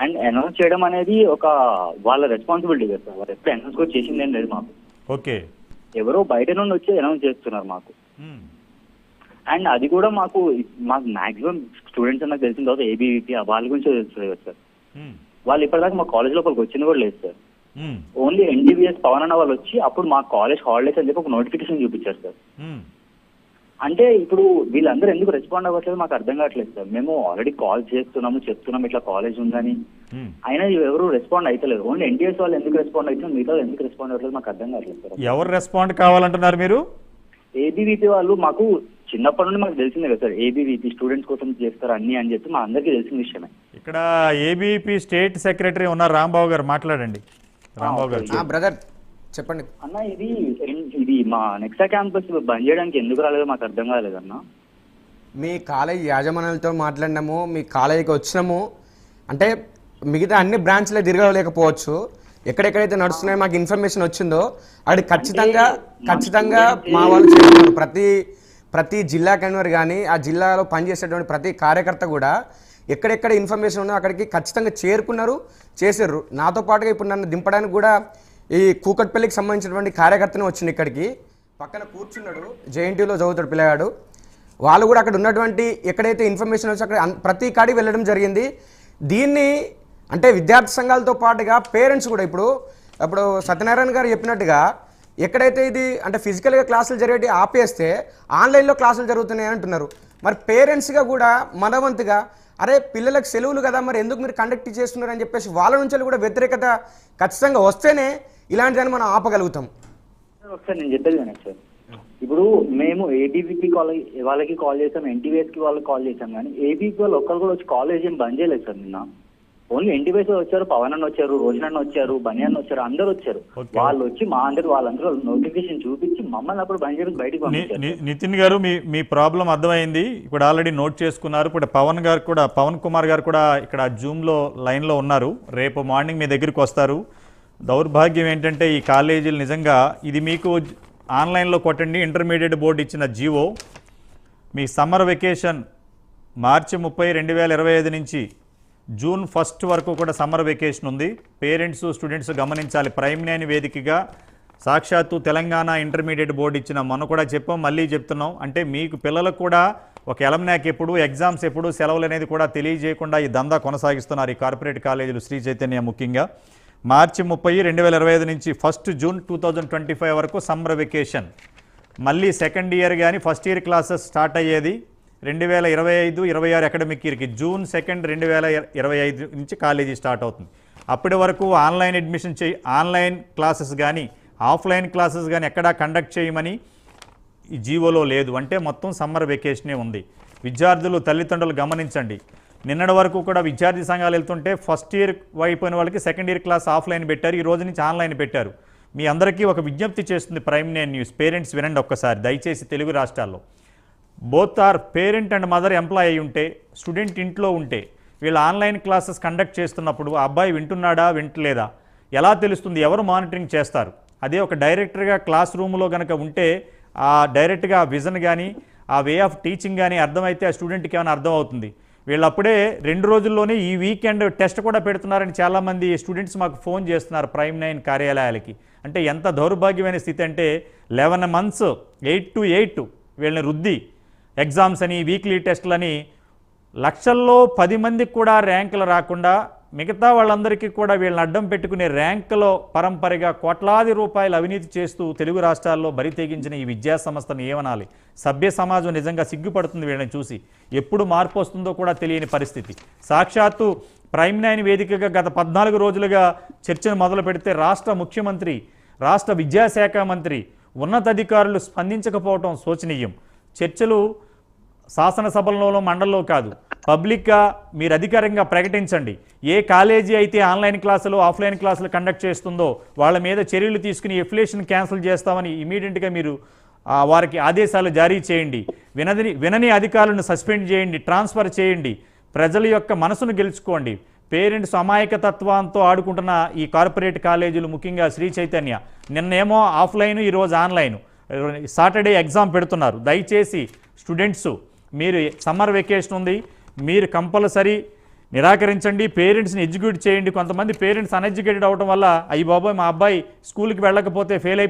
And announce చేయడం అనేది ఒక వాళ్ళ రెస్పాన్సిబిలిటీ కదా సార్. వాళ్ళు ఎప్పుడు అనౌన్స్ కూడా చేసింది ఏం లేదు మాకు. ఓకే, ఎవరో బయట నుండి వచ్చి అనౌన్స్ చేస్తున్నారు మాకు. అండ్ అది కూడా మాకు మాక్సిమం స్టూడెంట్స్ నాకు తెలిసిన తర్వాత ఏబీవీపీ వాళ్ళ గురించి తెలుస్తుంది కదా సార్. వాళ్ళు ఇప్పటిదాకా మా కాలేజ్ లోపలికి వచ్చింది కూడా లేదు సార్. ఓన్లీ ఎన్డీబీఎస్ పవన్ అన్న వాళ్ళు వచ్చి అప్పుడు మా కాలేజ్ హాలిడేస్ అని చెప్పి ఒక నోటిఫికేషన్ చూపించారు సార్. అంటే ఇప్పుడు వీళ్ళందరూ ఎందుకు రెస్పాండ్ అవ్వట్లేదు మాకు అర్థం కావట్లేదు సార్. మేము ఆల్రెడీ కాల్ చేస్తున్నాము, చెప్తున్నాము ఇట్లా కాలేజ్ ఉందని, అయినా ఎవరు రెస్పాండ్ అవుతలేదు. ఓన్లీ ఎన్టీఎస్ వాళ్ళు ఎందుకు రెస్పాండ్ అవుతున్నారు, మిగతా ఎందుకు రెస్పాండ్ అవ్వట్లేదు మాకు అర్థం కావట్లేదు సార్. ఎవరు రెస్పాండ్ కావాలంటున్నారు మీరు? ఏబీవీపీ వాళ్ళు మాకు చిన్నప్పటి నుండి మాకు తెలిసిందే కదా సార్. ఏబీవీపీ స్టూడెంట్స్ కోసం చేస్తారు అన్ని అని చెప్పి మా అందరికీ తెలిసిన విషయమే. ఇక్కడ ఏబీవీపీ స్టేట్ సెక్రటరీ ఉన్నారు రాంబాబు గారు, మాట్లాడండి. రాంబాబు గారు బ్రదర్ చెప్పండి అన్న. ఇది మా నెక్సా క్యాంపస్ బంద్ చేయడానికి ఎందుకు రాలేదో మాకు అర్థం కాలేదన్న. మీ కాలేజ్ యాజమాన్యాలతో మాట్లాడినాము, మీ కాలేజీకి వచ్చినాము. అంటే మిగతా అన్ని బ్రాంచ్లో తిరగలేకపోవచ్చు, ఎక్కడెక్కడైతే నడుస్తున్నాయో మాకు ఇన్ఫర్మేషన్ వచ్చిందో అది ఖచ్చితంగా మా వాళ్ళు చేస్తున్నారు. ప్రతి జిల్లా కన్వీనర్ కానీ ఆ జిల్లాలో పనిచేసేటువంటి ప్రతి కార్యకర్త కూడా ఎక్కడెక్కడ ఇన్ఫర్మేషన్ ఉందో అక్కడికి ఖచ్చితంగా చేరుకున్నారు, చేశారు. నాతో పాటుగా ఇప్పుడు నన్ను దింపడానికి కూడా ఈ కూకట్పల్లికి సంబంధించినటువంటి కార్యకర్తనే వచ్చింది ఇక్కడికి. పక్కన కూర్చున్నాడు, జేఎన్టీయూలో చదువుతాడు పిల్లగాడు. వాళ్ళు కూడా అక్కడ ఉన్నటువంటి ఎక్కడైతే ఇన్ఫర్మేషన్ వచ్చి అక్కడ ప్రతి కాడికి వెళ్ళడం జరిగింది. దీన్ని అంటే విద్యార్థి సంఘాలతో పాటుగా పేరెంట్స్ కూడా ఇప్పుడు సత్యనారాయణ గారు చెప్పినట్టుగా ఎక్కడైతే ఇది అంటే ఫిజికల్గా క్లాసులు జరిగేటి ఆపేస్తే ఆన్లైన్లో క్లాసులు జరుగుతున్నాయి అంటున్నారు. మరి పేరెంట్స్గా కూడా మనవంతుగా అరే పిల్లలకు సెలవులు కదా, మరి ఎందుకు మీరు కండక్ట్ చేస్తున్నారు అని చెప్పేసి వాళ్ళ నుంచి కూడా వ్యతిరేకత ఖచ్చితంగా వస్తేనే ఇలాంటిదని మనం ఆపగలుగుతాం. ఒకసారి నేను చెప్పేది వినండి సార్. ఇప్పుడు మేము ఏబీవీపీ వాళ్ళకి కాల్ చేసాం, ఎన్టీవీఎస్ కి వాళ్ళకి కాల్ చేసాం, కానీ ఏబీవీపీ వాళ్ళు ఒక్కరు కూడా వచ్చి కాలేజ్ ఏం బంద్ చేయలేదు సార్. నిన్న ఓన్లీ ఎన్టీవీఎస్ వచ్చారు, పవన్ అన్న వచ్చారు, రోజనన్న వచ్చారు, బని అన్న వచ్చారు, అందరూ వచ్చారు. వాళ్ళు వచ్చి వాళ్ళందరూ నోటిఫికేషన్ చూపించి మమ్మల్ని అప్పుడు బంద్ చేయడం బయటకు పంపించారు. నితిన్ గారు మీ ప్రాబ్లం అర్థమైంది, ఇప్పుడు ఆల్రెడీ నోట్ చేసుకున్నారు. ఇప్పుడు పవన్ కుమార్ గారు కూడా ఇక్కడ జూమ్లో లైన్లో ఉన్నారు. రేపు మార్నింగ్ మీ దగ్గరికి వస్తారు. దౌర్భాగ్యం ఏంటంటే ఈ కాలేజీలు నిజంగా ఇది మీకు ఆన్లైన్లో కొట్టండి. ఇంటర్మీడియట్ బోర్డు ఇచ్చిన జీవో మీ సమ్మర్ వెకేషన్ మార్చి 30, 2025 నుంచి జూన్ 1 వరకు కూడా సమ్మర్ వెకేషన్ ఉంది. పేరెంట్స్ స్టూడెంట్స్ గమనించాలి. ప్రైమ్ 9 వేదికగా సాక్షాత్తు తెలంగాణ ఇంటర్మీడియట్ బోర్డు ఇచ్చిన మనం కూడా చెప్పాం, మళ్ళీ చెప్తున్నాం. అంటే మీకు పిల్లలకు కూడా ఒక ఎలమ్నాక్ ఎప్పుడు, ఎగ్జామ్స్ ఎప్పుడు, సెలవులు అనేది కూడా తెలియజేయకుండా ఈ దందా కొనసాగిస్తున్నారు ఈ కార్పొరేట్ కాలేజీలు, శ్రీ చైతన్య ముఖ్యంగా. మార్చి 30, 2025 నుంచి 1 జూన్ 2025 వరకు సమ్మర్ వెకేషన్. మళ్ళీ సెకండ్ ఇయర్ కానీ ఫస్ట్ ఇయర్ క్లాసెస్ స్టార్ట్ అయ్యేది 2025-26 అకాడమిక్ ఇయర్కి జూన్ 2, 2025 నుంచి కాలేజీ స్టార్ట్ అవుతుంది. అప్పటి వరకు ఆన్లైన్ అడ్మిషన్ ఆన్లైన్ క్లాసెస్ కానీ ఆఫ్లైన్ క్లాసెస్ కానీ ఎక్కడా కండక్ట్ చేయమని ఈ జీవోలో లేదు. అంటే మొత్తం సమ్మర్ వెకేషనే ఉంది. విద్యార్థులు తల్లిదండ్రులు గమనించండి. నిన్నటి వరకు కూడా విద్యార్థి సంఘాలు వెళ్తుంటే ఫస్ట్ ఇయర్ అయిపోయిన వాళ్ళకి సెకండ్ ఇయర్ క్లాస్ ఆఫ్లైన్ పెట్టారు, ఈ రోజు నుంచి ఆన్లైన్ పెట్టారు. మీ అందరికీ ఒక విజ్ఞప్తి చేస్తుంది ప్రైమ్ 9 న్యూస్. పేరెంట్స్ వినండి ఒక్కసారి దయచేసి. తెలుగు రాష్ట్రాల్లో both are parent and mother employ అయి ఉంటే, స్టూడెంట్ ఇంట్లో ఉంటే, వీళ్ళు ఆన్లైన్ క్లాసెస్ కండక్ట్ చేస్తున్నప్పుడు ఆ అబ్బాయి వింటున్నాడా వింటలేదా ఎలా తెలుస్తుంది? ఎవరు మానిటరింగ్ చేస్తారు? అదే ఒక డైరెక్టర్గా క్లాస్ రూమ్లో కనుక ఉంటే ఆ డైరెక్ట్గా విజన్ కానీ ఆ వే ఆఫ్ టీచింగ్ కానీ అర్థమైతే ఆ స్టూడెంట్కి ఏమైనా అర్థం అవుతుంది. వీళ్ళప్పుడే 2 రోజుల్లోనే ఈ వీకెండ్ టెస్ట్ కూడా పెడుతున్నారని చాలామంది స్టూడెంట్స్ మాకు ఫోన్ చేస్తున్నారు ప్రైమ్ 9 కార్యాలయాలకి. అంటే ఎంత దౌర్భాగ్యమైన స్థితి అంటే 11 months 8 to 8 వీళ్ళని రుద్ది ఎగ్జామ్స్ అని, వీక్లీ టెస్టులని, లక్షల్లో 10 మందికి కూడా ర్యాంకులు రాకుండా మిగతా వాళ్ళందరికీ కూడా వీళ్ళని అడ్డం పెట్టుకునే ర్యాంకులో పరంపరగా కోట్లాది రూపాయలు అవినీతి చేస్తూ తెలుగు రాష్ట్రాల్లో బరి తెగించిన ఈ విద్యా సంస్థను ఏమనాలి? సభ్య సమాజం నిజంగా సిగ్గుపడుతుంది వీళ్ళని చూసి. ఎప్పుడు మార్పు వస్తుందో కూడా తెలియని పరిస్థితి. సాక్షాత్తు ప్రైమ్ 9 వేదికగా గత 14 రోజులుగా చర్చను మొదలు పెడితే రాష్ట్ర ముఖ్యమంత్రి, రాష్ట్ర విద్యాశాఖ మంత్రి, ఉన్నతాధికారులు స్పందించకపోవటం శోచనీయం. చర్చలు శాసనసభలలో మండల్లో కాదు, పబ్లిక్గా మీరు అధికారికంగా ప్రకటించండి. ఏ కాలేజీ అయితే ఆన్లైన్ క్లాసులు ఆఫ్లైన్ క్లాసులు కండక్ట్ చేస్తుందో వాళ్ళ మీద చర్యలు తీసుకుని ఎఫిలియేషన్ క్యాన్సిల్ చేస్తామని ఇమీడియట్గా మీరు వారికి ఆదేశాలు జారీ చేయండి. వినని అధికారులను సస్పెండ్ చేయండి, ట్రాన్స్ఫర్ చేయండి. ప్రజల యొక్క మనసును గెలుచుకోండి. పేరెంట్స్ అమాయకతత్వంతో ఆడుకుంటున్న ఈ కార్పొరేట్ కాలేజీలు, ముఖ్యంగా శ్రీ చైతన్య, నిన్నేమో ఆఫ్లైన్, ఈరోజు ఆన్లైన్, సాటర్డే ఎగ్జామ్ పెడుతున్నారు. దయచేసి స్టూడెంట్స్ మీరు సమ్మర్ వెకేషన్ ఉంది, మీరు కంపల్సరీ నిరాకరించండి, పేరెంట్స్ని ఎడ్యుకేట్ చేయండి. కొంతమంది పేరెంట్స్ అన్ఎడ్యుకేటెడ్ అవడం వల్ల అయ్యి బాబోయ్ మా అబ్బాయి స్కూల్కి వెళ్ళకపోతే ఫెయిల్